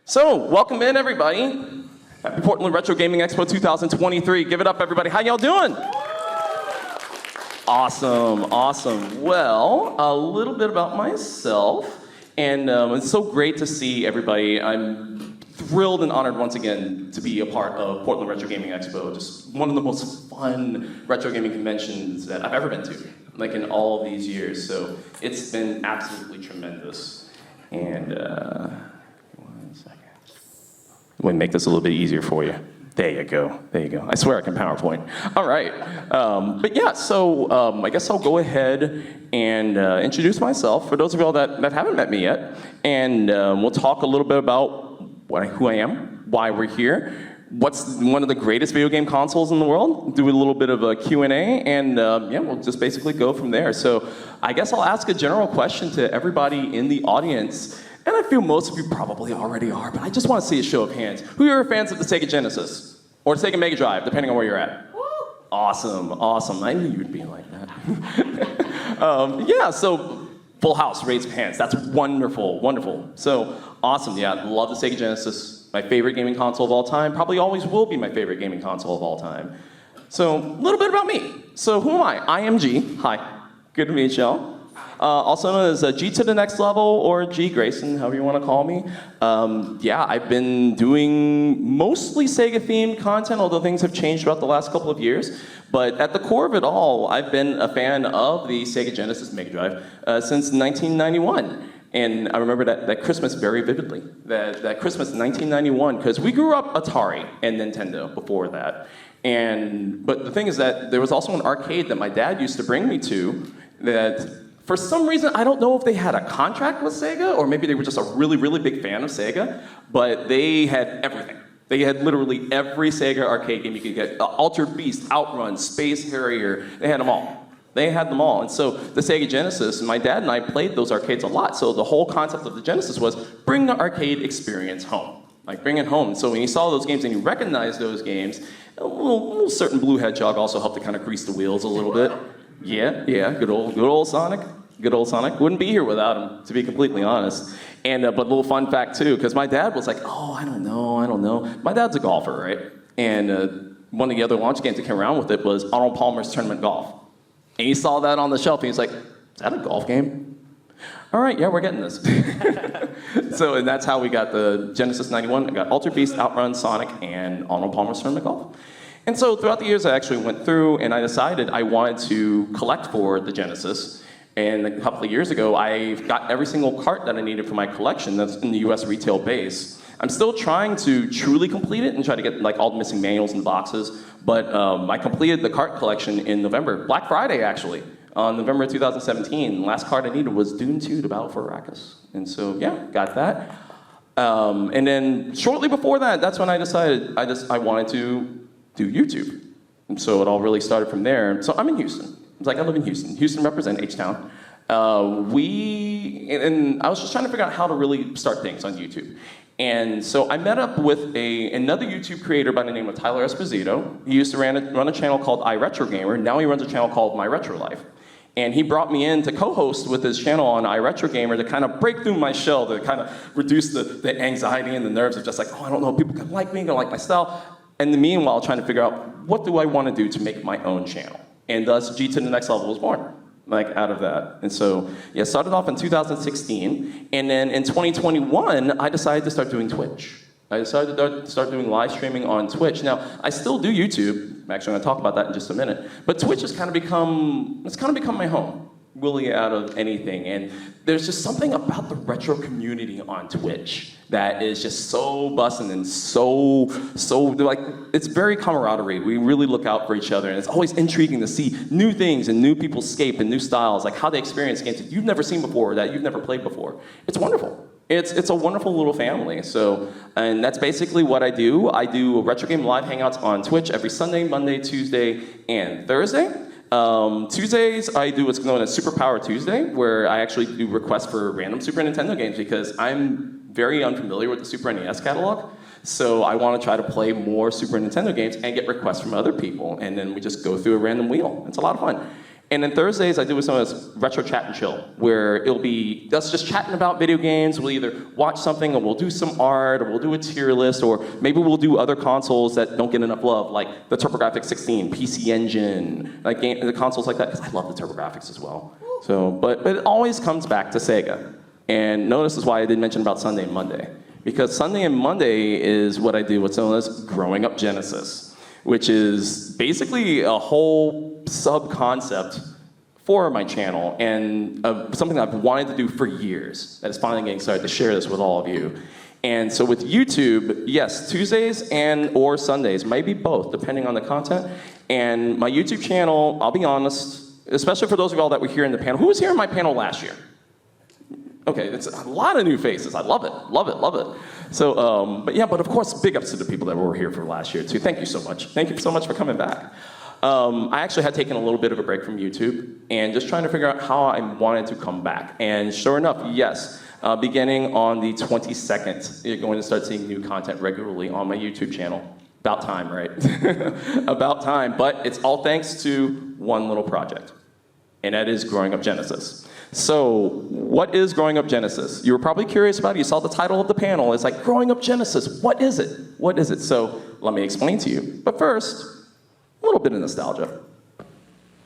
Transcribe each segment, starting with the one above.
So, welcome in, everybody. Happy Portland Retro Gaming Expo 2023. Give it up, everybody. How y'all doing? Awesome, awesome. Well, a little bit about myself, and it's so great to see everybody. I'm thrilled and honored once again to be a part of Portland Retro Gaming Expo. Just one of the most fun retro gaming conventions that I've ever been to, like in all these years. So it's been absolutely tremendous. And one second. Let me make this a little bit easier for you. There you go. There you go. I swear I can PowerPoint. All right. But yeah, so I guess I'll go ahead and introduce myself for those of y'all that haven't met me yet. And we'll talk a little bit about who I am, why we're here, what's one of the greatest video game consoles in the world, do a little bit of a Q&A, and yeah, we'll just basically go from there. So I guess I'll ask a general question to everybody in the audience. And I feel most of you probably already are, but I just want to see a show of hands. Who are fans of the SEGA Gensis? Or Sega Mega Drive, depending on where you're at? Awesome, awesome. I knew you'd be like that. Yeah, so full house, raised hands. That's wonderful, wonderful. So awesome, yeah, love the SEGA Gensis. My favorite gaming console of all time. Probably always will be my favorite gaming console of all time. So a little bit about me. So who am I? I am G. Hi, good to meet y'all. Also known as G to the next level, or G Grayson, however you want to call me. Yeah, I've been doing mostly Sega-themed content, although things have changed throughout the last couple of years. But at the core of it all, I've been a fan of the SEGA Genesis Mega Drive since 1991. And I remember that Christmas very vividly, that Christmas 1991, because we grew up Atari and Nintendo before that. But the thing is that there was also an arcade that my dad used to bring me to that, for some reason, I don't know if they had a contract with Sega, or maybe they were just a really, really big fan of Sega, but they had everything. They had literally every Sega arcade game you could get. Altered Beast, Outrun, Space Harrier, they had them all. They had them all. And so the Sega Genesis, my dad and I played those arcades a lot, so the whole concept of the Genesis was bring the arcade experience home. Like, bring it home. So when you saw those games and you recognized those games, a little certain Blue Hedgehog also helped to kind of grease the wheels a little bit. Yeah, good old Sonic. Good old Sonic. Wouldn't be here without him, to be completely honest. And but a little fun fact too, because my dad was like, oh, I don't know. My dad's a golfer, right? And one of the other launch games that came around with it was Arnold Palmer's Tournament Golf. And he saw that on the shelf, and he's like, is that a golf game? All right, yeah, we're getting this. So, and that's how we got the Genesis 91. I got Altered Beast, Outrun, Sonic, and Arnold Palmer's Tournament Golf. And so throughout the years, I actually went through, and I decided I wanted to collect for the Genesis. And a couple of years ago, I got every single cart that I needed for my collection that's in the US retail base. I'm still trying to truly complete it and try to get like all the missing manuals and boxes, but I completed the cart collection in November, Black Friday actually, on November 2017. The last card I needed was Dune 2 to Battle for Arrakis. And so yeah, got that. And then shortly before that, that's when I decided I wanted to do YouTube. And so it all really started from there. So I'm in Houston. It's like I live in Houston. Houston represent H-Town. And I was just trying to figure out how to really start things on YouTube. And so I met up with another YouTube creator by the name of Tyler Esposito. He used to run a channel called iRetroGamer. Now he runs a channel called My Retro Life. And he brought me in to co-host with his channel on iRetroGamer to kind of break through my shell, to kind of reduce the anxiety and the nerves of just like, oh, I don't know, people can like me, gonna like my style. And in the meanwhile, trying to figure out, what do I want to do to make my own channel? And thus, G to the Next Level was born, like out of that. And so, yeah, started off in 2016, and then in 2021, I decided to start doing Twitch. I decided to start doing live streaming on Twitch. Now, I still do YouTube. I'm actually going to talk about that in just a minute. But Twitch has kind of become my home, really, out of anything. And there's just something about the retro community on Twitch that is just so bussin' and so like, it's very camaraderie. We really look out for each other, and it's always intriguing to see new things and new people's escape and new styles, like how they experience games that you've never seen before, that you've never played before. It's wonderful. It's a wonderful little family. So, and that's basically what I do. I do retro game live hangouts on Twitch every Sunday, Monday, Tuesday, and Thursday. Tuesdays, I do what's known as Super Power Tuesday, where I actually do requests for random Super Nintendo games because I'm very unfamiliar with the Super NES catalog. So I want to try to play more Super Nintendo games and get requests from other people. And then we just go through a random wheel. It's a lot of fun. And then Thursdays, I do some of this retro chat and chill, where it'll be us just chatting about video games. We'll either watch something, or we'll do some art, or we'll do a tier list, or maybe we'll do other consoles that don't get enough love, like the TurboGrafx 16, PC Engine, like the consoles like that, because I love the TurboGrafx as well. So, but it always comes back to Sega. And notice this is why I didn't mention about Sunday and Monday. Because Sunday and Monday is what I do, what's known as Growing Up Genesis, which is basically a whole sub-concept for my channel, and something I've wanted to do for years that is finally getting started to share this with all of you. And so with YouTube, yes, Tuesdays and or Sundays, maybe both, depending on the content. And my YouTube channel, I'll be honest, especially for those of y'all that were here in the panel. Who was here in my panel last year? Okay, it's a lot of new faces. I love it, love it, love it. So, but of course, big ups to the people that were here for last year too. Thank you so much. Thank you so much for coming back. I actually had taken a little bit of a break from YouTube and just trying to figure out how I wanted to come back. And sure enough, yes, beginning on the 22nd, you're going to start seeing new content regularly on my YouTube channel. About time, right? About time, but it's all thanks to one little project, and that is Growing Up Genesis. So, what is Growing Up Genesis? You were probably curious about it. You saw the title of the panel. It's like, Growing Up Genesis, what is it? What is it? So, let me explain to you. But first, a little bit of nostalgia.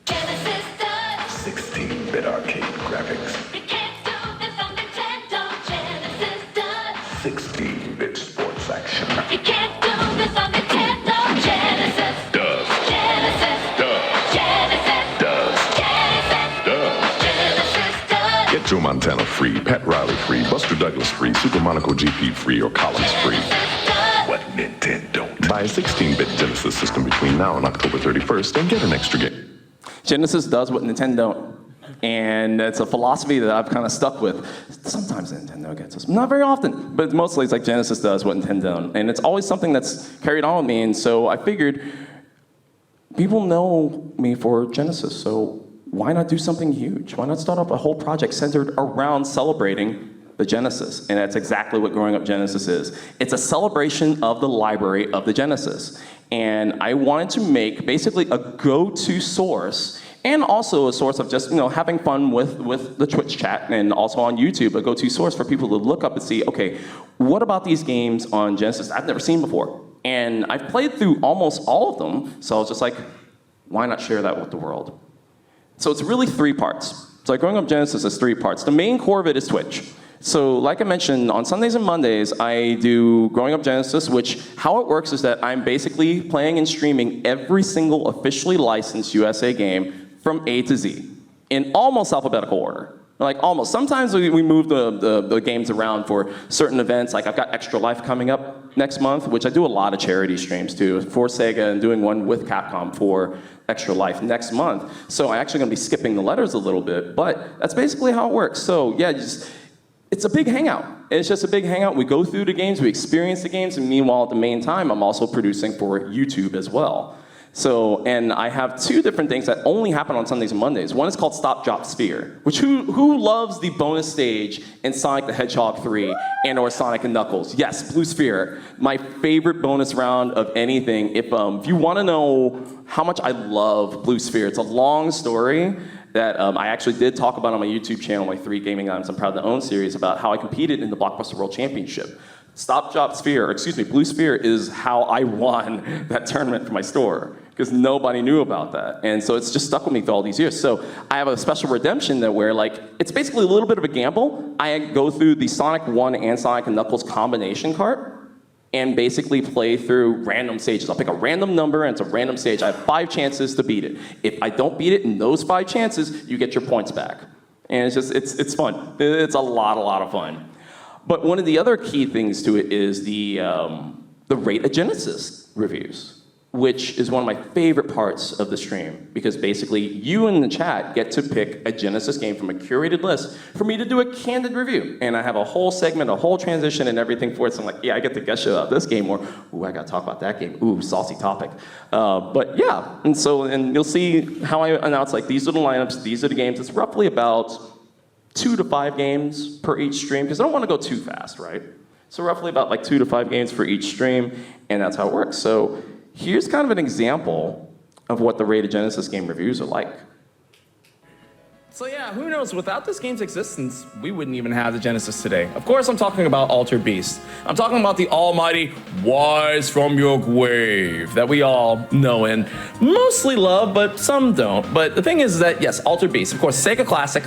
16-bit arcade graphics. You can't do this on Nintendo. Genesis does. 16-bit sports action. You can't do this on Nintendo. Genesis Does. Genesis Does. Genesis Does. Genesis Does. Genesis does. Get Joe Montana free, Pat Riley free, Buster Douglas free, Super Monaco GP free, or Collins free. Genesis does. What Nintendo don't? Buy a 16-bit Genesis system between now and October 31st and get an extra game. Genesis does what Nintendo don't. And it's a philosophy that I've kind of stuck with. Sometimes Nintendo gets us, not very often, but mostly it's like Genesis does what Nintendo don't. And it's always something that's carried on with me, and so I figured people know me for Genesis, so why not do something huge? Why not start up a whole project centered around celebrating the Genesis? And that's exactly what Growing Up Genesis is. It's a celebration of the library of the Genesis. And I wanted to make basically a go-to source, and also a source of just, having fun with the Twitch chat, and also on YouTube, a go-to source for people to look up and see, okay, what about these games on Genesis I've never seen before? And I've played through almost all of them, so I was just like, why not share that with the world? So it's really 3 parts. So Growing Up Genesis is 3 parts. The main core of it is Twitch. So like I mentioned, on Sundays and Mondays, I do Growing Up Genesis, which how it works is that I'm basically playing and streaming every single officially licensed USA game from A to Z, in almost alphabetical order. Like almost. Sometimes we move the games around for certain events. Like I've got Extra Life coming up next month, which I do a lot of charity streams too, for Sega, and doing one with Capcom for Extra Life next month. So I'm actually gonna be skipping the letters a little bit, but that's basically how it works. So yeah, it's a big hangout. It's just a big hangout. We go through the games, we experience the games, and meanwhile, at the main time, I'm also producing for YouTube as well. So, and I have 2 different things that only happen on Sundays and Mondays. One is called Stop, Drop, Sphere, which who loves the bonus stage in Sonic the Hedgehog 3 and or Sonic and Knuckles? Yes, Blue Sphere, my favorite bonus round of anything. If you want to know how much I love Blue Sphere, it's a long story that I actually did talk about on my YouTube channel, my 3 Gaming Items I'm Proud to Own series, about how I competed in the Blockbuster World Championship. Blue Sphere is how I won that tournament for my store, because nobody knew about that. And so it's just stuck with me through all these years. So I have a special redemption that where it's basically a little bit of a gamble. I go through the Sonic 1 and Sonic and Knuckles combination cart and basically play through random stages. I'll pick a random number and it's a random stage. I have 5 chances to beat it. If I don't beat it in those 5 chances, you get your points back. And it's fun. It's a lot of fun. But one of the other key things to it is the Rate of Genesis reviews, which is one of my favorite parts of the stream, because basically you in the chat get to pick a Genesis game from a curated list for me to do a candid review. And I have a whole segment, a whole transition and everything for it. So I'm like, yeah, I get to gush about this game, or, ooh, I got to talk about that game. Ooh, saucy topic. But yeah, and you'll see how I announce, these are the lineups, these are the games. It's roughly about 2 to 5 games per each stream, because I don't want to go too fast, right? So roughly about 2 to 5 games for each stream, and that's how it works. So here's kind of an example of what the Rate of Genesis game reviews are like. So yeah, who knows, without this game's existence, we wouldn't even have the Genesis today. Of course, I'm talking about Altered Beast. I'm talking about the almighty Rise from Your Grave that we all know and mostly love, but some don't. But the thing is that, yes, Altered Beast, of course, Sega classic,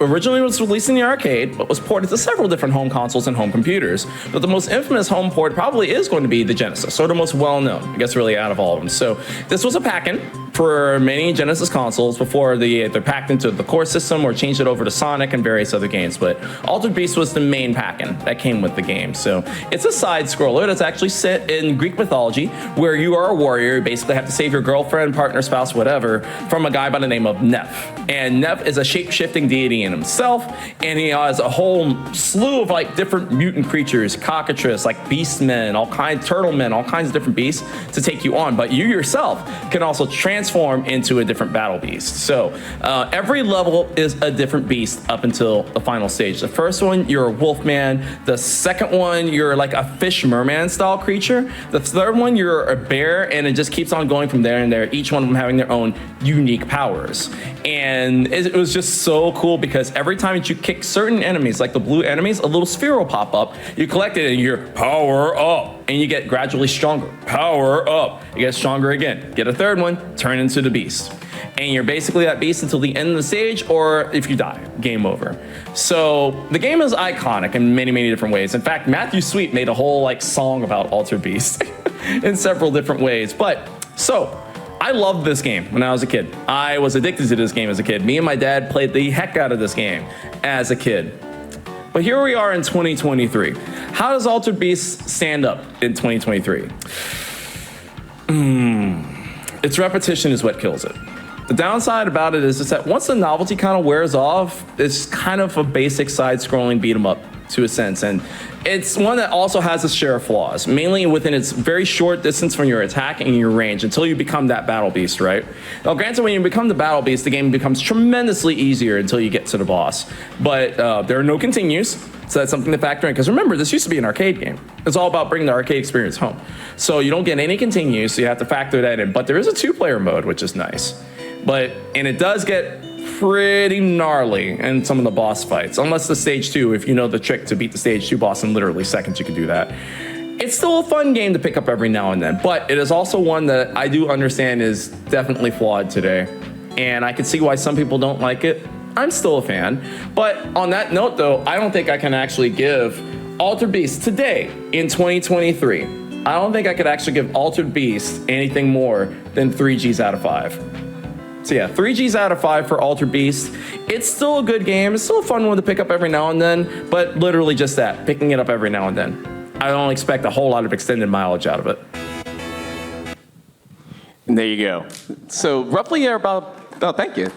originally was released in the arcade, but was ported to several different home consoles and home computers. But the most infamous home port probably is going to be the Genesis, or the most well-known, I guess, really out of all of them. So this was a pack-in for many Genesis consoles before they're packed into the core system or changed it over to Sonic and various other games. But Altered Beast was the main pack-in that came with the game. So it's a side-scroller that's actually set in Greek mythology, where you are a warrior. You basically have to save your girlfriend, partner, spouse, whatever, from a guy by the name of Neph. And Neph is a shape-shifting deity in himself, and he has a whole slew of like different mutant creatures, cockatrice, like beastmen, all kinds, turtle men, all kinds of different beasts to take you on. But you yourself can also transform into a different battle beast. So every level is a different beast up until the final stage. The first one, you're a wolfman. The second one, you're like a fish merman style creature. The third one, you're a bear, and it just keeps on going from there and there, each one of them having their own unique powers. And it was just so cool because every time that you kick certain enemies, like the blue enemies, a little sphere will pop up. You collect it and you're power up. And you get gradually stronger. Power up. You get stronger again. Get a third one, turn into the beast. And you're basically that beast until the end of the stage, or if you die, game over. So the game is iconic in many, many different ways. In fact, Matthew Sweet made a whole like song about Altered Beast in several different ways. But so I loved this game when I was a kid. I was addicted to this game as a kid. Me and my dad played the heck out of this game as a kid. But here we are in 2023. How does Altered Beast stand up in 2023? Its repetition is what kills it. The downside about it is that once the novelty kind of wears off, it's kind of a basic side-scrolling beat 'em up to a sense. And it's one that also has its share of flaws, mainly within its very short distance from your attack and your range until you become that battle beast, right? Now, granted, when you become the battle beast, the game becomes tremendously easier until you get to the boss. But there are no continues, so that's something to factor in. Because remember, this used to be an arcade game. It's all about bringing the arcade experience home. So you don't get any continues, so you have to factor that in. But there is a two-player mode, which is nice. And it does get pretty gnarly in some of the boss fights, unless the stage 2, if you know the trick to beat the stage 2 boss in literally seconds, you can do that. It's still a fun game to pick up every now and then, but it is also one that I do understand is definitely flawed today, and I can see why some people don't like it. I'm still a fan, but on that note though, I don't think I can actually give Altered Beast today in 2023. I don't think I could actually give Altered Beast anything more than 3 Gs out of 5. So yeah, 3 Gs out of 5 for Altered Beast. It's still a good game. It's still a fun one to pick up every now and then, but literally just that, picking it up every now and then. I don't expect a whole lot of extended mileage out of it. And there you go. So roughly about, oh, thank you.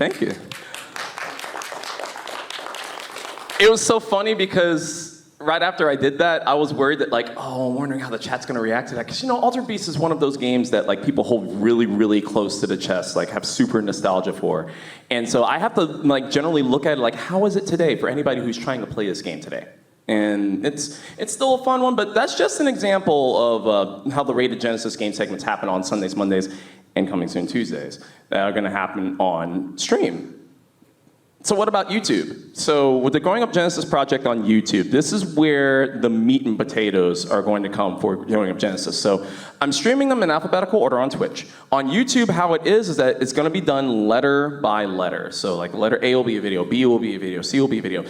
It was so funny because right after I did that, I was worried that like, oh, I'm wondering how the chat's gonna react to that. Because Altered Beast is one of those games that like people hold really, really close to the chest, like have super nostalgia for. And so I have to like generally look at it like, how is it today for anybody who's trying to play this game today? And it's still a fun one, but that's just an example of how the Rated Genesis game segments happen on Sundays, Mondays, and coming soon Tuesdays that are gonna happen on stream. So what about YouTube? So with the Growing Up Genesis project on YouTube, this is where the meat and potatoes are going to come for Growing Up Genesis. So I'm streaming them in alphabetical order on Twitch. On YouTube, how it is that it's gonna be done letter by letter. So like letter A will be a video, B will be a video, C will be a video.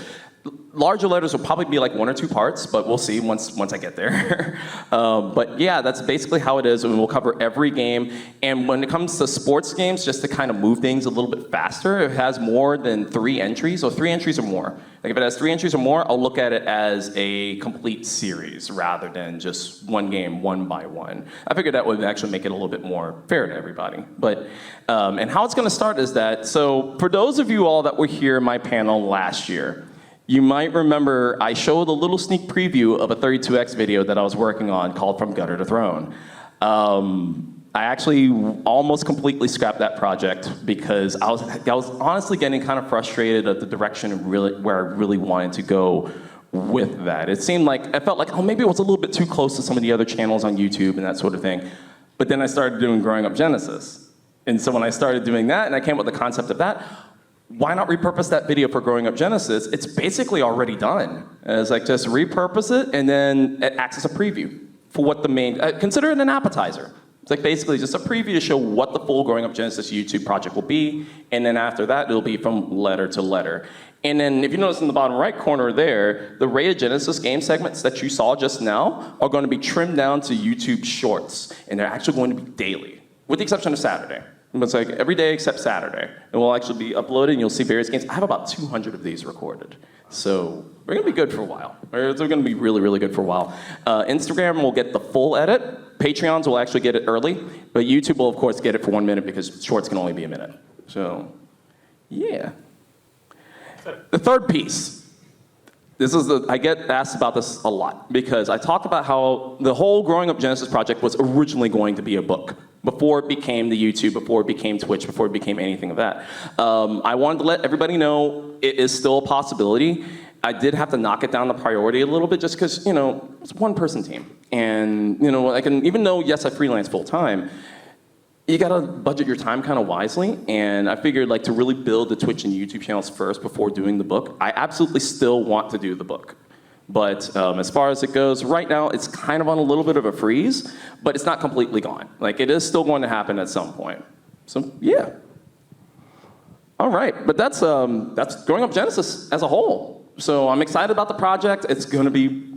Larger letters will probably be like 1 or 2 parts, but we'll see once I get there. But yeah, that's basically how it is, and we'll cover every game. And when it comes to sports games, just to kind of move things a little bit faster, if it has more than 3 entries, or 3 entries or more. Like if it has 3 entries or more, I'll look at it as a complete series rather than just one game, one by one. I figured that would actually make it a little bit more fair to everybody. But, and how it's gonna start is that, so for those of you all that were here in my panel last year, you might remember I showed a little sneak preview of a 32X video that I was working on called From Gutter to Throne. I actually almost completely scrapped that project because I was honestly getting kind of frustrated at the direction of where I really wanted to go with that. It seemed like, I felt like, oh, maybe it was a little bit too close to some of the other channels on YouTube and that sort of thing. But then I started doing Growing Up Genesis. And so when I started doing that and I came up with the concept of that, why not repurpose that video for Growing Up Genesis? It's basically already done. It's like just repurpose it and then it acts as a preview for what the main, consider it an appetizer. It's like basically just a preview to show what the full Growing Up Genesis YouTube project will be, and then after that, it'll be from letter to letter. And then if you notice in the bottom right corner there, the Rated Genesis game segments that you saw just now are going to be trimmed down to YouTube Shorts, and they're actually going to be daily, with the exception of Saturday. It's like every day except Saturday. It will actually be uploaded and you'll see various games. I have about 200 of these recorded. So we're gonna be good for a while. They're gonna be really, really good for a while. Instagram will get the full edit. Patreons will actually get it early. But YouTube will, of course, get it for 1 minute because shorts can only be a minute. So, yeah. The third piece. I get asked about this a lot because I talked about how the whole Growing Up Genesis project was originally going to be a book before it became the YouTube, before it became Twitch, before it became anything of that. I wanted to let everybody know it is still a possibility. I did have to knock it down the priority a little bit just because, it's a one-person team. And, even though, yes, I freelance full-time, you gotta budget your time kind of wisely, and I figured to really build the Twitch and YouTube channels first before doing the book. I absolutely still want to do the book. But as far as it goes, right now it's kind of on a little bit of a freeze, but it's not completely gone. It is still going to happen at some point. So yeah. All right, but that's Growing Up Genesis as a whole. So I'm excited about the project. It's gonna be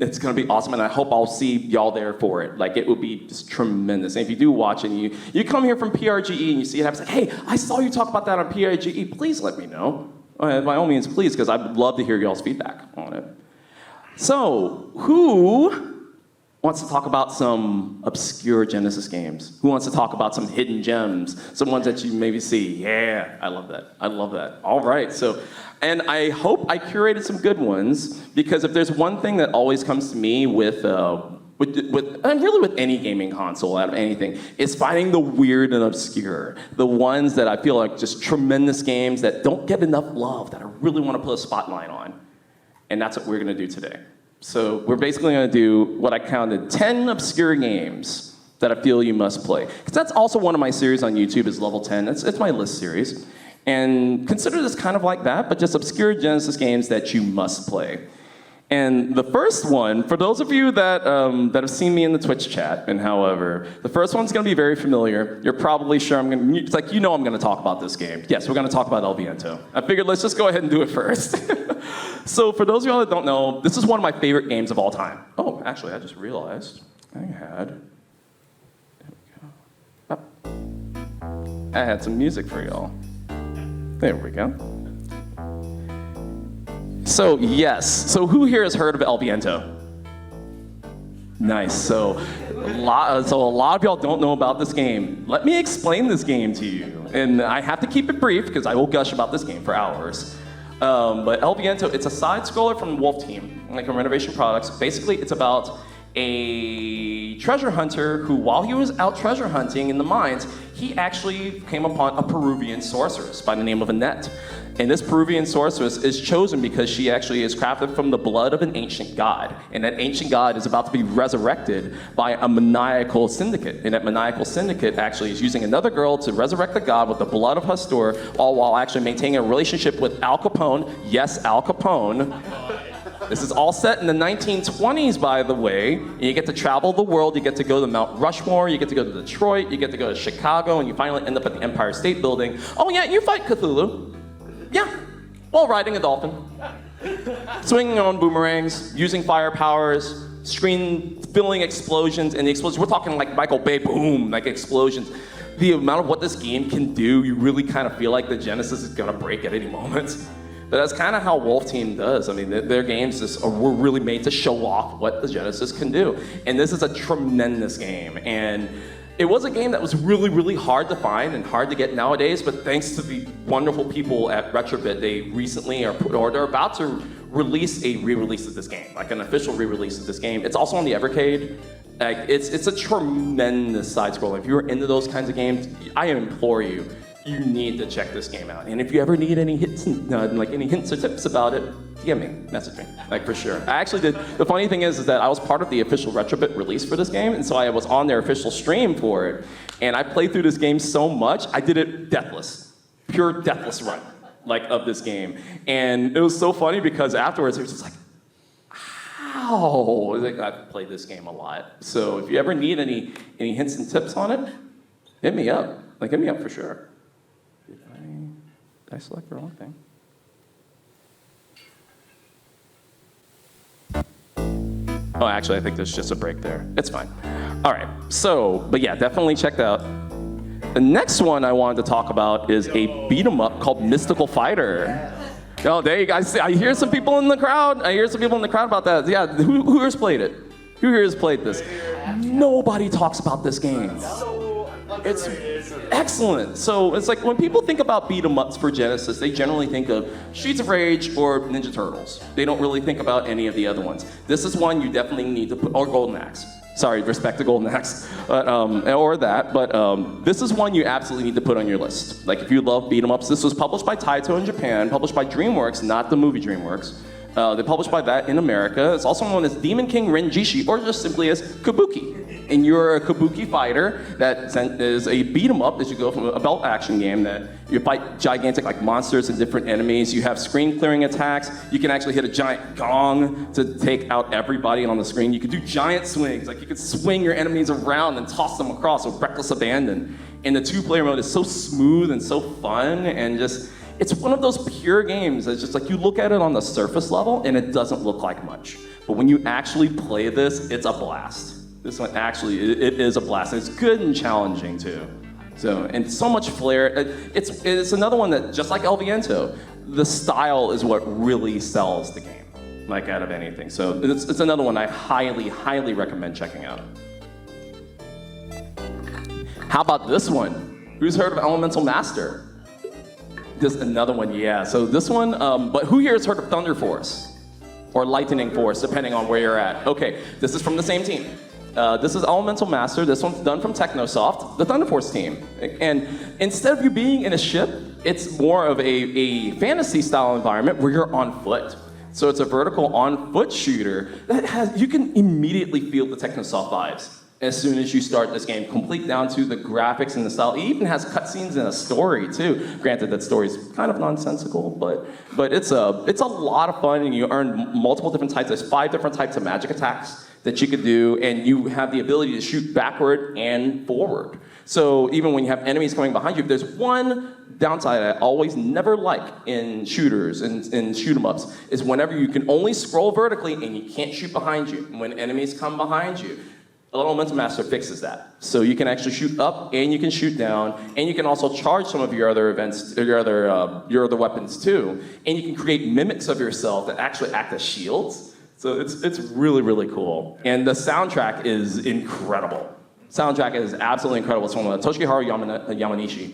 awesome, and I hope I'll see y'all there for it. It would be just tremendous. And if you do watch and you come here from PRGE and you see it happen, it's hey, I saw you talk about that on PRGE. Please let me know. By all means, please, because I'd love to hear y'all's feedback on it. So who wants to talk about some obscure Genesis games? Who wants to talk about some hidden gems? Some ones that you maybe see? Yeah, I love that. I love that. All right, and I hope I curated some good ones, because if there's one thing that always comes to me with any gaming console out of anything, is finding the weird and obscure. The ones that I feel like just tremendous games that don't get enough love, that I really want to put a spotlight on. And that's what we're gonna do today. So we're basically gonna do what I counted 10 obscure games that I feel you must play. Because that's also one of my series on YouTube is Level 10. It's my list series. And consider this kind of like that, but just obscure Genesis games that you must play. And the first one, for those of you that have seen me in the Twitch chat, and however, the first one's gonna be very familiar. You're probably sure I'm gonna talk about this game. Yes, we're gonna talk about El Viento. I figured let's just go ahead and do it first. So for those of y'all that don't know, this is one of my favorite games of all time. Oh, actually, I just realized I had some music for y'all. There we go. So yes, so who here has heard of El Viento? Nice, so a lot of y'all don't know about this game. Let me explain this game to you. And I have to keep it brief because I will gush about this game for hours. But El Viento, it's a side scroller from Wolf Team, from Renovation Products. Basically, it's about a treasure hunter who, while he was out treasure hunting in the mines, he actually came upon a Peruvian sorceress by the name of Annette. And this Peruvian sorceress is chosen because she actually is crafted from the blood of an ancient god. And that ancient god is about to be resurrected by a maniacal syndicate. And that maniacal syndicate actually is using another girl to resurrect the god with the blood of Hastur, all while actually maintaining a relationship with Al Capone. Yes, Al Capone. This is all set in the 1920s, by the way. And you get to travel the world. You get to go to Mount Rushmore. You get to go to Detroit. You get to go to Chicago. And you finally end up at the Empire State Building. Oh, yeah, you fight Cthulhu. Yeah, while riding a dolphin. Swinging on boomerangs, using fire powers, screen-filling explosions. And the explosions, we're talking like Michael Bay, boom, like explosions. The amount of what this game can do, you really kind of feel like the Genesis is going to break at any moment. But that's kind of how Wolf Team does. I mean, their games were really made to show off what the Genesis can do. And this is a tremendous game. And it was a game that was really, really hard to find and hard to get nowadays, but thanks to the wonderful people at Retrobit, they recently they're about to release a re-release of this game, like an official re-release of this game. It's also on the Evercade. It's a tremendous side-scroller. If you're into those kinds of games, I implore you, you need to check this game out. And if you ever need any hints, any hints or tips about it, DM me, message me, for sure. I actually did. The funny thing is that I was part of the official Retrobit release for this game, and so I was on their official stream for it. And I played through this game so much, I did it deathless, pure deathless run. like of this game. And it was so funny because afterwards it was just like, how? Like, I've played this game a lot. So if you ever need any hints and tips on it, hit me up. Like, hit me up for sure. Did I select the wrong thing? Oh, actually, I think there's just a break there. It's fine. All right. So, but yeah, definitely check that out. The next one I wanted to talk about is a beat 'em up called Mystical Fighter. Oh, there you guys. I hear some people in the crowd. About that. Yeah, who here's played it? Who here has played this? Nobody talks about this game. It's excellent. So it's like when people think about beat 'em ups for Genesis, they generally think of Streets of Rage or Ninja Turtles. They don't really think about any of the other ones. This is one you definitely need to put, or Golden Axe. Sorry, respect to Golden Axe, but, or that. But this is one you absolutely need to put on your list. Like if you love beat 'em ups, this was published by Taito in Japan, published by DreamWorks, not the movie DreamWorks. They published by that in America. It's also known as Demon King Renjishi, or just simply as Kabuki. And you're a Kabuki fighter that is a beat 'em up that you go from a belt action game that you fight gigantic like monsters and different enemies. You have screen clearing attacks. You can actually hit a giant gong to take out everybody on the screen. You can do giant swings, like you could swing your enemies around and toss them across with reckless abandon. And the 2-player mode is so smooth and so fun and just, it's one of those pure games that's just like you look at it on the surface level and it doesn't look like much. But when you actually play this, it's a blast. This one actually, it is a blast. It's good and challenging too. So, and so much flair. It's another one that, just like El Viento, the style is what really sells the game, like out of anything. So it's another one I highly, highly recommend checking out. How about this one? Who's heard of Elemental Master? This another one, yeah. So this one, but who here has heard of Thunder Force? Or Lightning Force, depending on where you're at. Okay, this is from the same team. This is Elemental Master. This one's done from Technosoft, the Thunder Force team. And instead of you being in a ship, it's more of a fantasy style environment where you're on foot. So it's a vertical on foot shooter that has, you can immediately feel the Technosoft vibes as soon as you start this game, complete down to the graphics and the style. It even has cutscenes and a story too. Granted, that story's kind of nonsensical, but it's a lot of fun, and you earn multiple different types. There's 5 different types of magic attacks that you could do, and you have the ability to shoot backward and forward. So even when you have enemies coming behind you, there's one downside I always never like in shooters and shoot 'em ups is whenever you can only scroll vertically and you can't shoot behind you. When enemies come behind you, Elemental Master fixes that. So you can actually shoot up and you can shoot down, and you can also charge some of your other events, your other weapons too, and you can create mimics of yourself that actually act as shields. So it's really, really cool. And the soundtrack is incredible. Soundtrack is absolutely incredible. It's from Toshihiro Yamanishi,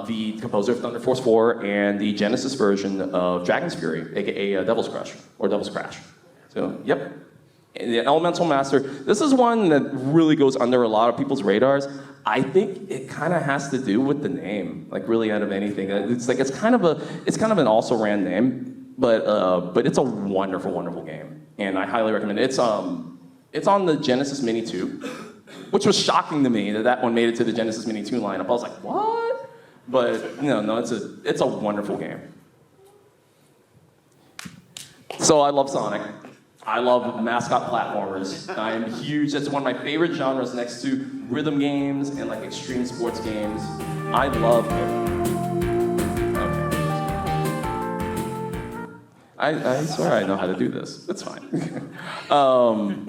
the composer of Thunder Force 4 and the Genesis version of Dragon's Fury, aka Devil's Crush, or Devil's Crash. So, yep. The Elemental Master, this is one that really goes under a lot of people's radars. I think it kind of has to do with the name, like really out of anything. It's kind of an also-ran name, but it's a wonderful, wonderful game, and I highly recommend it. It's on the Genesis Mini 2, which was shocking to me that one made it to the Genesis Mini 2 lineup. I was like, what? But no, it's a wonderful game. So I love Sonic. I love mascot platformers. I am huge. That's one of my favorite genres next to rhythm games and like extreme sports games. I love it. Okay. I swear I know how to do this. It's fine.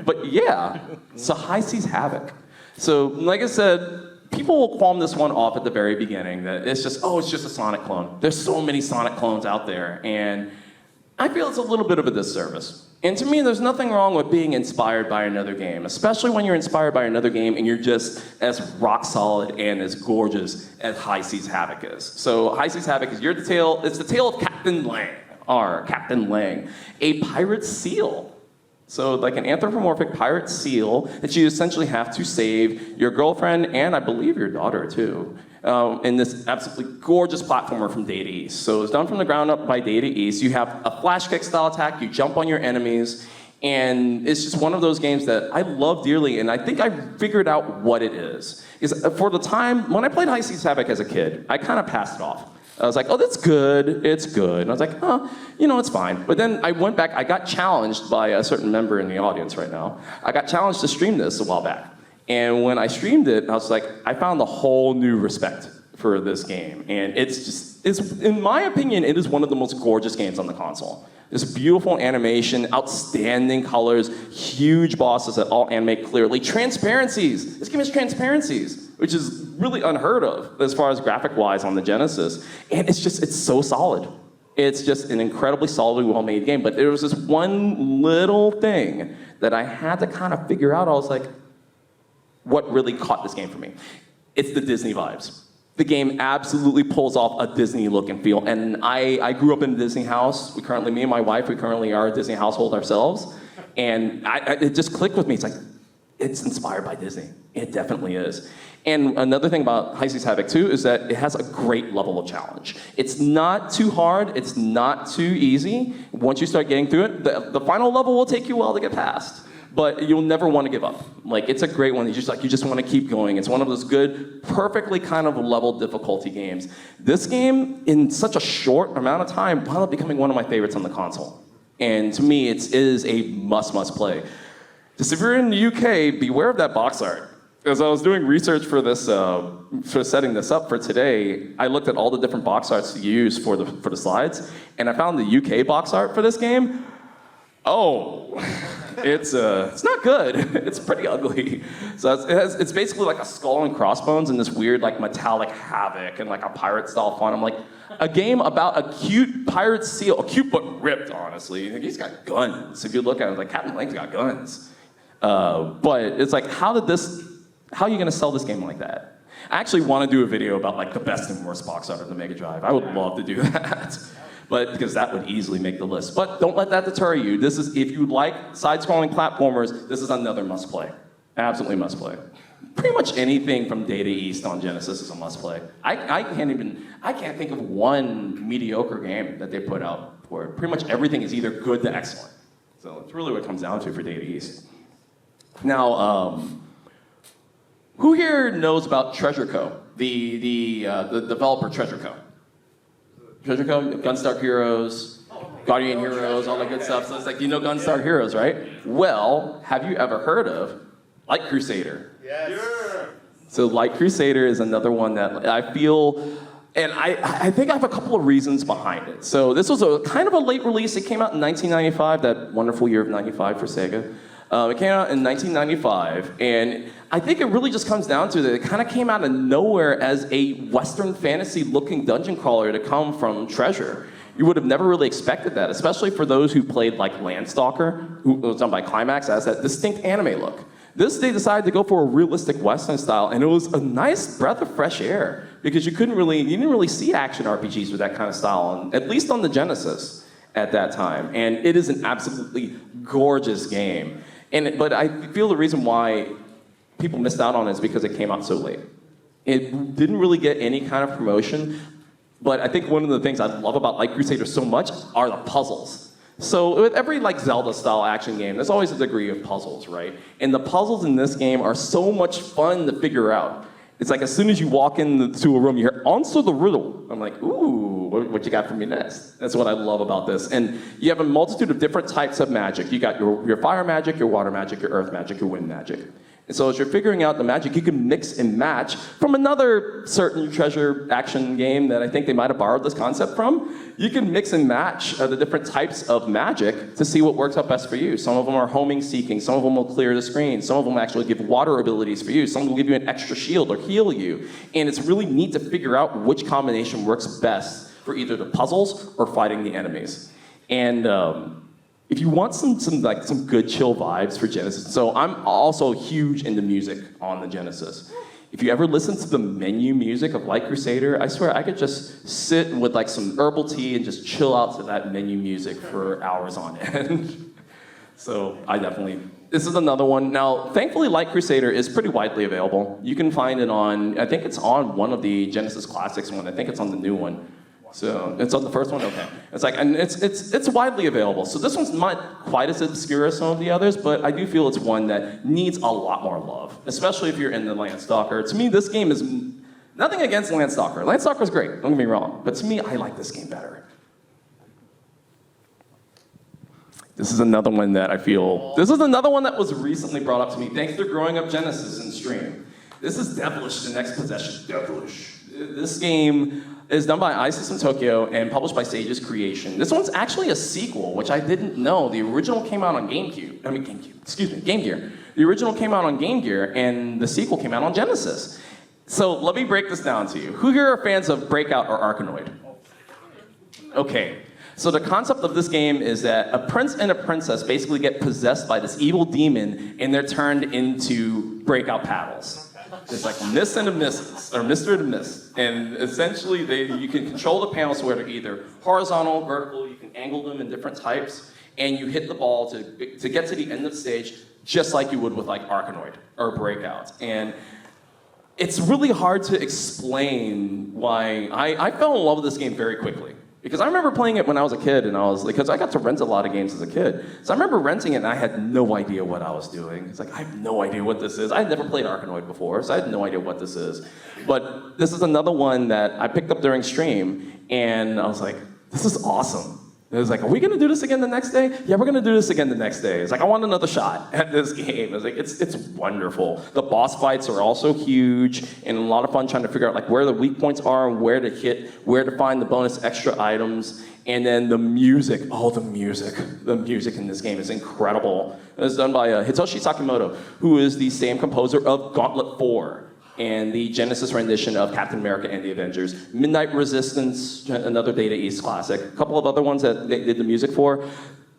But yeah, so High Seas Havoc. So like I said, people will qualm this one off at the very beginning that it's just a Sonic clone. There's so many Sonic clones out there, and I feel it's a little bit of a disservice. And to me, there's nothing wrong with being inspired by another game, especially when you're inspired by another game and you're just as rock solid and as gorgeous as High Seas Havoc is. So High Seas Havoc is it's the tale of Captain Lang, a pirate seal. So like an anthropomorphic pirate seal that you essentially have to save your girlfriend and I believe your daughter too. In this absolutely gorgeous platformer from Data East. So it's done from the ground up by Data East. You have a flash kick style attack, you jump on your enemies, and it's just one of those games that I love dearly, and I think I figured out what it is. For the time, when I played High Seas Havoc as a kid, I kind of passed it off. I was like, oh, that's good, it's good. And I was like, oh, it's fine. But then I went back, I got challenged by a certain member in the audience right now. I got challenged to stream this a while back. And when I streamed it, I was like, I found a whole new respect for this game. And it's in my opinion, it is one of the most gorgeous games on the console. This beautiful animation, outstanding colors, huge bosses that all animate clearly. Transparencies. This game has transparencies, which is really unheard of as far as graphic-wise on the Genesis. And it's so solid. It's just an incredibly solidly well-made game. But there was this one little thing that I had to kind of figure out. I was like, what really caught this game for me? It's the Disney vibes. The game absolutely pulls off a Disney look and feel. And I grew up in a Disney house. Me and my wife, we currently are a Disney household ourselves. And it just clicked with me. It's like, it's inspired by Disney. It definitely is. And another thing about High Seas Havoc 2 is that it has a great level of challenge. It's not too hard, it's not too easy. Once you start getting through it, the final level will take you a while to get past. But you'll never want to give up. Like, it's a great one. You just want to keep going. It's one of those good, perfectly kind of leveled difficulty games. This game, in such a short amount of time, wound up becoming one of my favorites on the console. And to me, it is a must play. Just if you're in the UK, beware of that box art. As I was doing research for this, for setting this up for today, I looked at all the different box arts to use for the slides, and I found the UK box art for this game. Oh, it's not good. It's pretty ugly. So it's basically like a skull and crossbones and this weird like metallic havoc and like a pirate style font. I'm like, a game about a cute pirate seal, cute but ripped, honestly. He's got guns. If you look at it, like Captain Blank's got guns. But it's like, how are you gonna sell this game like that? I actually want to do a video about like the best and worst box art of the Mega Drive. I would love to do that. But because that would easily make the list. But don't let that deter you. This is, if you like side-scrolling platformers, this is another must-play. Absolutely must-play. Pretty much anything from Data East on Genesis is a must-play. I can't think of one mediocre game that they put out for it. Pretty much everything is either good to excellent. So it's really what it comes down to for Data East. Now, who here knows about Treasure Co? The developer Treasure Co? Treasure Co, Gunstar Heroes, Guardian Heroes, all that good stuff. So it's like, you know Gunstar Heroes, right? Well, have you ever heard of Light Crusader? Yes. So Light Crusader is another one that I feel, and I think I have a couple of reasons behind it. So this was a kind of a late release. It came out in 1995, that wonderful year of 95 for Sega. It came out in 1995, and I think it really just comes down to that it kind of came out of nowhere as a Western fantasy-looking dungeon crawler to come from Treasure. You would have never really expected that, especially for those who played like Landstalker, who was done by Climax, as that distinct anime look. This, they decided to go for a realistic Western style, and it was a nice breath of fresh air, because you didn't really see action RPGs with that kind of style, at least on the Genesis at that time. And it is an absolutely gorgeous game. But I feel the reason why people missed out on it is because it came out so late. It didn't really get any kind of promotion, but I think one of the things I love about Light Crusader so much are the puzzles. So with every like Zelda-style action game, there's always a degree of puzzles, right? And the puzzles in this game are so much fun to figure out. It's like as soon as you walk into a room, you hear, answer the riddle. I'm like, ooh, what you got for me next? That's what I love about this. And you have a multitude of different types of magic. You got your fire magic, your water magic, your earth magic, your wind magic. And so as you're figuring out the magic, you can mix and match from another certain Treasure action game that I think they might have borrowed this concept from. You can mix and match the different types of magic to see what works out best for you. Some of them are homing seeking, some of them will clear the screen, some of them actually give water abilities for you, some will give you an extra shield or heal you. And it's really neat to figure out which combination works best for either the puzzles or fighting the enemies. And if you want some good chill vibes for Genesis, so I'm also huge into music on the Genesis. If you ever listen to the menu music of Light Crusader, I swear I could just sit with like some herbal tea and just chill out to that menu music for hours on end. So this is another one. Now, thankfully, Light Crusader is pretty widely available. You can find it on, I think it's on one of the Genesis Classics one. I think it's on the new one. So it's on the first one, okay. It's like, and it's widely available. So this one's not quite as obscure as some of the others, but I do feel it's one that needs a lot more love, especially if you're in the Landstalker. To me, this game is Nothing against Landstalker. Landstalker's great, don't get me wrong. But to me, I like this game better. This is another one that I feel, this is another one that was recently brought up to me, thanks to growing up Genesis in stream. This is Devilish, The Next Possession. Devilish. This game is done by iSystem Tokyo and published by Sage's Creation. This one's actually a sequel, which I didn't know. The original came out on Game Gear. The original came out on Game Gear, and the sequel came out on Genesis. So let me break this down to you. Who here are fans of Breakout or Arkanoid? Okay. So the concept of this game is that a prince and a princess basically get possessed by this evil demon, and they're turned into breakout paddles. It's like Miss and a Mrs., or Mr. and a Miss. And essentially, you can control the panels where they're either horizontal, vertical, you can angle them in different types, and you hit the ball to get to the end of the stage, just like you would with like Arkanoid or Breakout. And it's really hard to explain why I fell in love with this game very quickly. Because I remember playing it when I was a kid, and because I got to rent a lot of games as a kid. So I remember renting it, and I had no idea what I was doing. It's like, I have no idea what this is. I had never played Arkanoid before, so I had no idea what this is. But this is another one that I picked up during stream, and I was like, this is awesome. It was like, are we gonna do this again the next day? Yeah, we're gonna do this again the next day. It's like, I want another shot at this game. It's like, it's wonderful. The boss fights are also huge, and a lot of fun trying to figure out like where the weak points are and where to hit, where to find the bonus extra items. And then the music, the music in this game is incredible. It's done by Hitoshi Sakimoto, who is the same composer of Gauntlet 4. And the Genesis rendition of Captain America and the Avengers. Midnight Resistance, another Data East classic. A couple of other ones that they did the music for.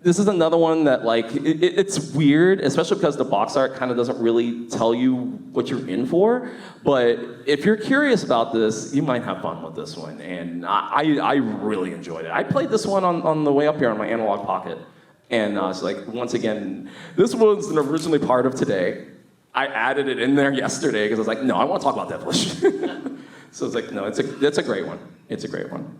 This is another one that like, it's weird, especially because the box art kind of doesn't really tell you what you're in for. But if you're curious about this, you might have fun with this one. And I really enjoyed it. I played this one on the way up here on my Analog Pocket. And I was like, once again, this wasn't originally part of today. I added it in there yesterday because I was like, no, I want to talk about Devilish. So it's like, no, it's a great one. It's a great one.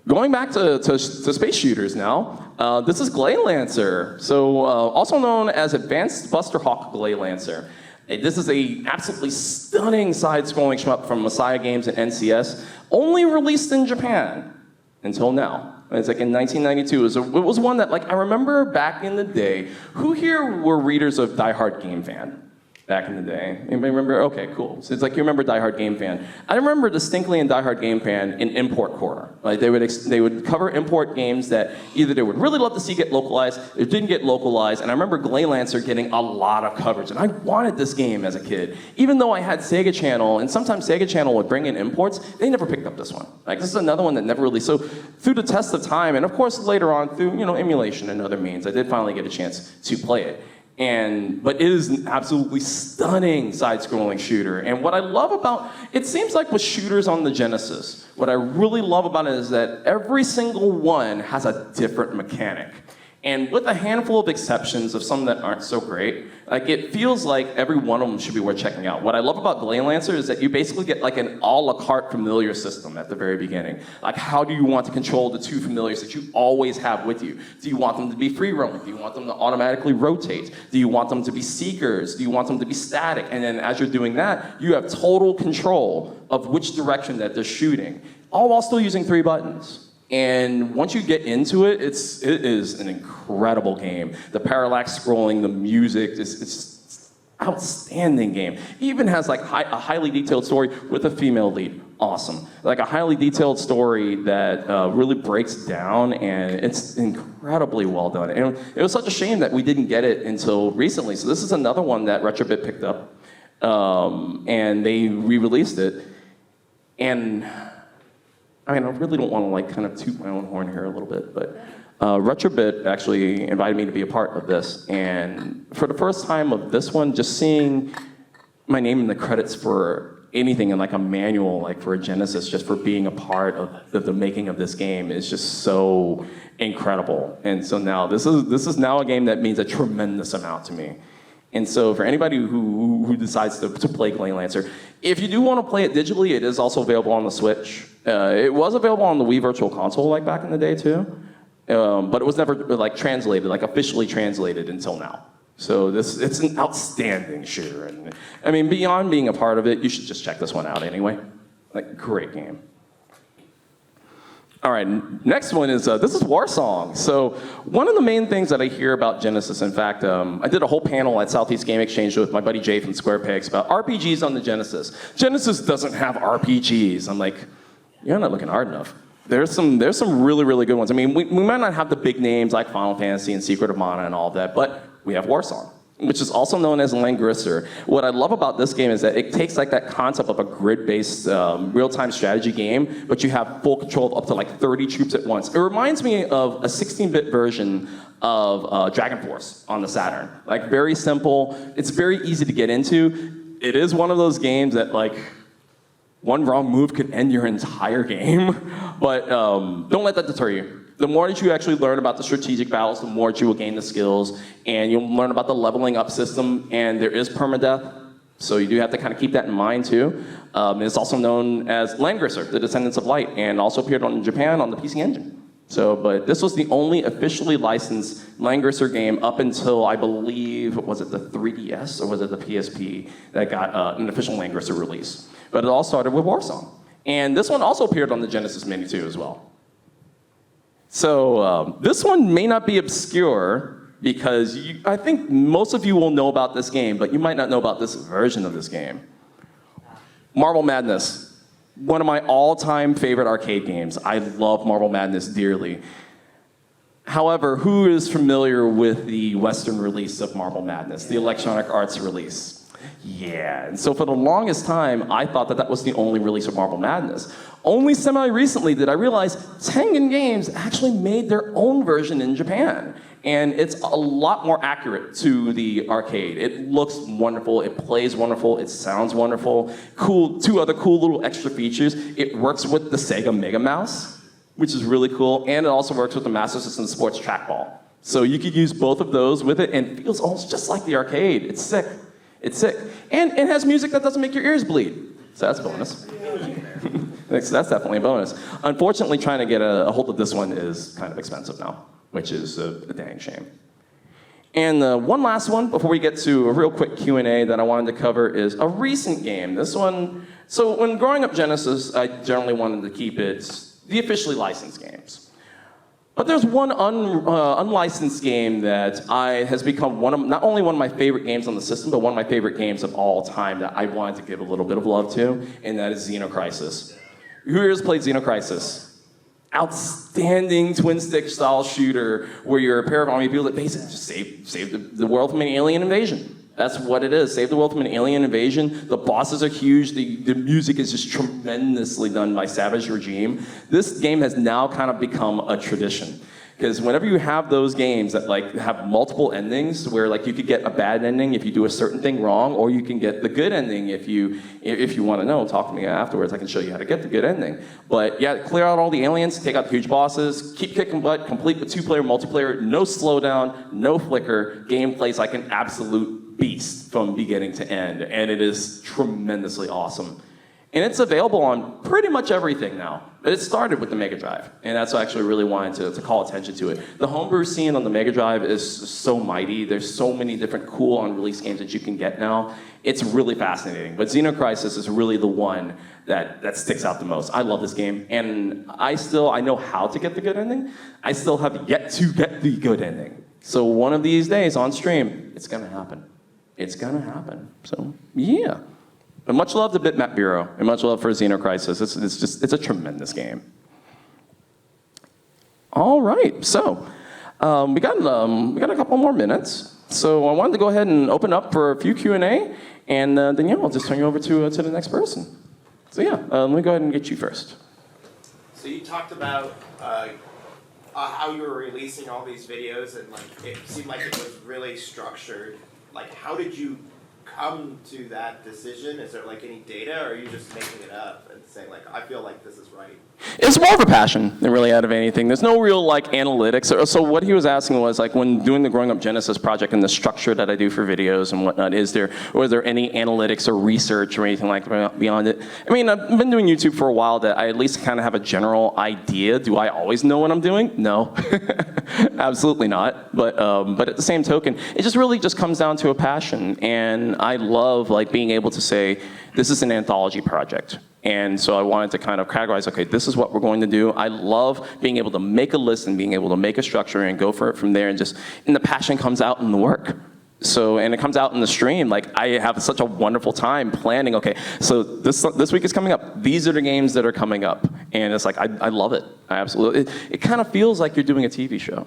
Going back to space shooters now, this is Glay Lancer. So also known as Advanced Buster Hawk Glay Lancer. This is a absolutely stunning side-scrolling shmup from Messiah Games and NCS, only released in Japan until now. It's like in 1992. It was one that, like, I remember back in the day. Who here were readers of Die Hard Game Fan back in the day? Anybody remember? Okay, cool. So it's like you remember Die Hard Game Fan. I remember distinctly in Die Hard Game Fan in Import Corner. Like they would cover import games that either they would really love to see get localized, or didn't get localized. And I remember Glay Lancer getting a lot of coverage. And I wanted this game as a kid, even though I had Sega Channel. And sometimes Sega Channel would bring in imports. They never picked up this one. Like this is another one that never really. So through the test of time, and of course later on through emulation and other means, I did finally get a chance to play it. But it is an absolutely stunning side-scrolling shooter. And what I love about it seems like with shooters on the Genesis, what I really love about it is that every single one has a different mechanic. And with a handful of exceptions of some that aren't so great, like it feels like every one of them should be worth checking out. What I love about Glay Lancer is that you basically get like an a la carte familiar system at the very beginning. Like how do you want to control the two familiars that you always have with you? Do you want them to be free roaming? Do you want them to automatically rotate? Do you want them to be seekers? Do you want them to be static? And then as you're doing that, you have total control of which direction that they're shooting, all while still using 3 buttons. And once you get into it, it is an incredible game. The parallax scrolling, the music, it's outstanding game. It even has like a highly detailed story with a female lead. Awesome. Like a highly detailed story that really breaks down, and it's incredibly well done. And it was such a shame that we didn't get it until recently. So this is another one that Retrobit picked up, and they re-released it. And I mean, I really don't want to like kind of toot my own horn here a little bit, but Retrobit actually invited me to be a part of this. And for the first time of this one, just seeing my name in the credits for anything in like a manual, like for a Genesis, just for being a part of the making of this game is just so incredible. And so now this is now a game that means a tremendous amount to me. And so for anybody who decides to play Glay Lancer, if you do want to play it digitally, it is also available on the Switch. It was available on the Wii Virtual Console like back in the day too, but it was never like translated, like officially translated until now. So it's an outstanding shooter. And I mean, beyond being a part of it, you should just check this one out anyway. Like, great game. All right, next one is, this is Warsong. So one of the main things that I hear about Genesis, in fact, I did a whole panel at Southeast Game Exchange with my buddy Jay from Square Pegs about RPGs on the Genesis. Genesis doesn't have RPGs. I'm like, you're not looking hard enough. There's some really, really good ones. I mean, we might not have the big names like Final Fantasy and Secret of Mana and all of that, but we have Warsong, which is also known as Langrisser. What I love about this game is that it takes like that concept of a grid-based real-time strategy game, but you have full control of up to like 30 troops at once. It reminds me of a 16-bit version of Dragon Force on the Saturn. Like, very simple. It's very easy to get into. It is one of those games that, like, one wrong move could end your entire game, but don't let that deter you. The more that you actually learn about the strategic battles, the more that you will gain the skills, and you'll learn about the leveling up system, and there is permadeath, so you do have to kind of keep that in mind too. It's also known as Langrisser, the Descendants of Light, and also appeared in Japan on the PC Engine. So, but this was the only officially licensed Langrisser game up until, I believe, was it the 3DS or was it the PSP that got an official Langrisser release? But it all started with Warsong. And this one also appeared on the Genesis Mini too as well. So this one may not be obscure because I think most of you will know about this game, but you might not know about this version of this game. Marble Madness, one of my all-time favorite arcade games. I love Marble Madness dearly. However, who is familiar with the Western release of Marble Madness, the Electronic Arts release? Yeah, and so for the longest time, I thought that that was the only release of Marble Madness. Only semi-recently did I realize Tengen Games actually made their own version in Japan. And it's a lot more accurate to the arcade. It looks wonderful, it plays wonderful, it sounds wonderful. Cool, two other cool little extra features. It works with the Sega Mega Mouse, which is really cool, and it also works with the Master System Sports Trackball. So you could use both of those with it, and it feels almost just like the arcade. It's sick. It's sick. And it has music that doesn't make your ears bleed. So that's a bonus. So that's definitely a bonus. Unfortunately, trying to get a hold of this one is kind of expensive now, which is a dang shame. And one last one before we get to a real quick Q&A that I wanted to cover is a recent game. This one, so when growing up Genesis, I generally wanted to keep it the officially licensed games. But there's one unlicensed game that has become not only one of my favorite games on the system, but one of my favorite games of all time that I wanted to give a little bit of love to, and that is Xenocrisis. Who here has played Xenocrisis? Outstanding twin-stick style shooter where you're a pair of army people that basically just save the world from an alien invasion. That's what it is. Save the world from an alien invasion. The bosses are huge. The music is just tremendously done by Savage Regime. This game has now kind of become a tradition. Because whenever you have those games that like have multiple endings, where like you could get a bad ending if you do a certain thing wrong, or you can get the good ending if you want to know. Talk to me afterwards. I can show you how to get the good ending. But yeah, clear out all the aliens, take out the huge bosses, keep kicking butt, complete with 2-player multiplayer, no slowdown, no flicker. Game plays like an absolute beast from beginning to end, and it is tremendously awesome. And it's available on pretty much everything now. It started with the Mega Drive, and that's why I actually really wanted to call attention to it. The homebrew scene on the Mega Drive is so mighty. There's so many different cool unreleased games that you can get now. It's really fascinating, but Xenocrisis is really the one that sticks out the most. I love this game, and I know how to get the good ending. I still have yet to get the good ending. So one of these days on stream, it's gonna happen. It's gonna happen. So yeah. But much love to Bitmap Bureau, and much love for Xenocrisis. It's a tremendous game. All right, so we got a couple more minutes. So I wanted to go ahead and open up for a few Q&A, and then yeah, I'll just turn you over to the next person. So yeah, let me go ahead and get you first. So you talked about how you were releasing all these videos, and like it seemed like it was really structured. Like, how did you come to that decision? Is there like any data, or are you just making it up and saying like, I feel like this is right? It's more of a passion than really out of anything. There's no real like analytics. So what he was asking was like when doing the Growing Up Genesis project and the structure that I do for videos and whatnot, was there any analytics or research or anything like that beyond it? I mean, I've been doing YouTube for a while that I at least kind of have a general idea. Do I always know what I'm doing? No, absolutely not. But at the same token, it just really just comes down to a passion. And I love like being able to say, this is an anthology project. And so I wanted to kind of categorize, okay, this is what we're going to do. I love being able to make a list and being able to make a structure and go for it from there, and the passion comes out in the work. So, and it comes out in the stream. Like, I have such a wonderful time planning, okay, so this week is coming up. These are the games that are coming up. And it's like, I love it. I absolutely, it kind of feels like you're doing a TV show.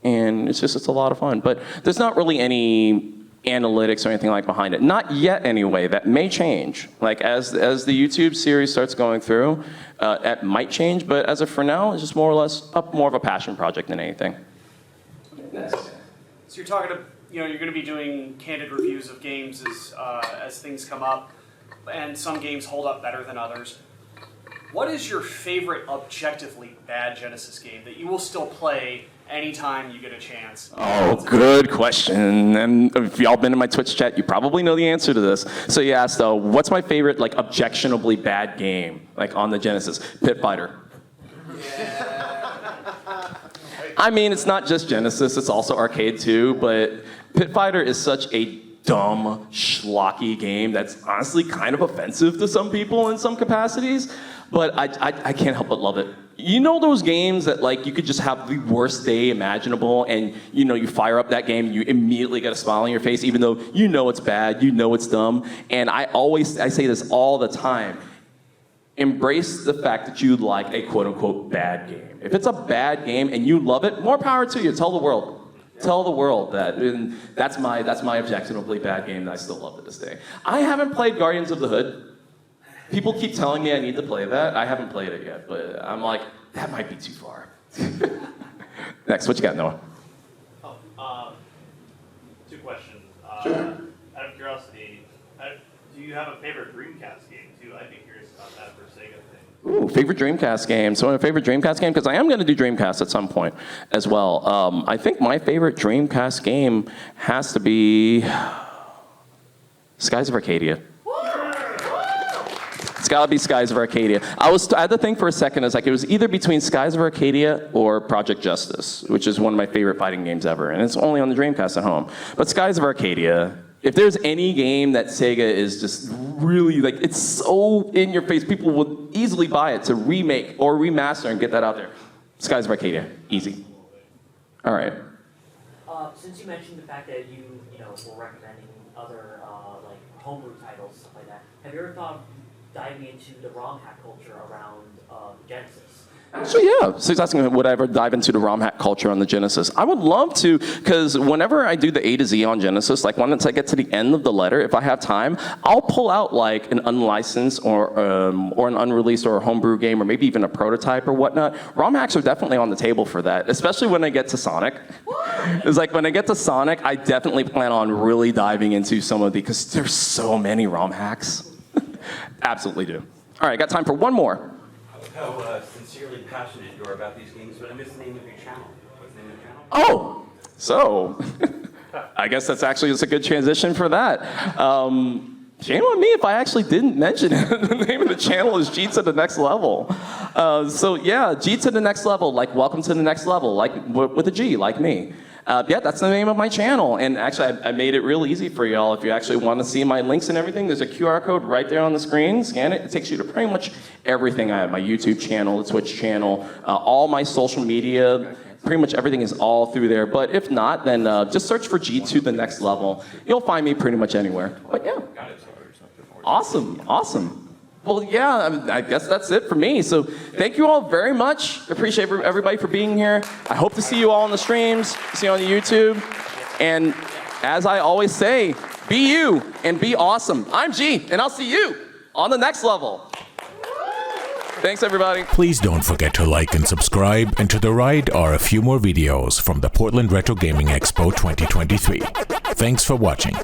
And it's a lot of fun. But there's not really any analytics or anything like behind it. Not yet anyway. That may change. Like as the YouTube series starts going through, it might change, but as of for now, it's just more or less more of a passion project than anything. So you're talking to, you're going to be doing candid reviews of games as things come up, and some games hold up better than others. What is your favorite objectively bad Genesis game that you will still play anytime you get a chance? Oh, good question. And if y'all been in my Twitch chat, you probably know the answer to this. So you asked, what's my favorite, like, objectionably bad game, like, on the Genesis? Pit Fighter. I mean, it's not just Genesis, it's also arcade too, but Pit Fighter is such a dumb, schlocky game that's honestly kind of offensive to some people in some capacities, but I can't help but love it. You know those games that like you could just have the worst day imaginable and you fire up that game and you immediately get a smile on your face even though you know it's bad, you know it's dumb, and I say this all the time. Embrace the fact that you like a quote-unquote bad game. If it's a bad game and you love it, more power to you. Tell the world. Tell the world that. And that's my objectively bad game that I still love to this day. I haven't played Guardians of the Hood. People keep telling me I need to play that. I haven't played it yet, but I'm like, that might be too far. Next, what you got, Noah? Two questions. Sure. Out of curiosity, do you have a favorite Dreamcast game too? I'd be curious about that for Sega thing. Ooh, favorite Dreamcast game. So my favorite Dreamcast game, because I am going to do Dreamcast at some point as well. I think my favorite Dreamcast game has to be Skies of Arcadia. It's got to be Skies of Arcadia. I had to think for a second. It was either between Skies of Arcadia or Project Justice, which is one of my favorite fighting games ever, and it's only on the Dreamcast at home. But Skies of Arcadia, if there's any game that Sega is just really, like, it's so in your face, people will easily buy it to remake or remaster and get that out there. Skies of Arcadia, easy. All right. Since you mentioned the fact that you were recommending other like homebrew titles, stuff like that, have you ever thought of diving into the ROM hack culture around Genesis? Actually, yeah. So he's asking, would I ever dive into the ROM hack culture on the Genesis? I would love to, because whenever I do the A to Z on Genesis, like once I get to the end of the letter, if I have time, I'll pull out like an unlicensed or an unreleased or a homebrew game, or maybe even a prototype or whatnot. ROM hacks are definitely on the table for that, especially when I get to Sonic. It's like when I get to Sonic, I definitely plan on really diving into some of the, because there's so many ROM hacks. Absolutely do. All right, got time for one more. How sincerely passionate you are about these games, but I missed the name of your channel. What's the name of your channel? Oh, so I guess that's actually just a good transition for that. Shame on me if I actually didn't mention it. The name of the channel is G to the Next Level. So yeah, G to the Next Level, like welcome to the next level, like with a G, like me. Yeah, that's the name of my channel. And actually, I made it real easy for y'all. If you actually want to see my links and everything, there's a QR code right there on the screen. Scan it. It takes you to pretty much everything I have. My YouTube channel, the Twitch channel, all my social media. Pretty much everything is all through there. But if not, then just search for G to the Next Level. You'll find me pretty much anywhere. But yeah. Awesome, awesome. Well, yeah, I guess that's it for me. So thank you all very much. Appreciate everybody for being here. I hope to see you all on the streams, see you on the YouTube. And as I always say, be you and be awesome. I'm G, and I'll see you on the next level. Thanks, everybody. Please don't forget to like and subscribe, and to the right are a few more videos from the Portland Retro Gaming Expo 2023. Thanks for watching.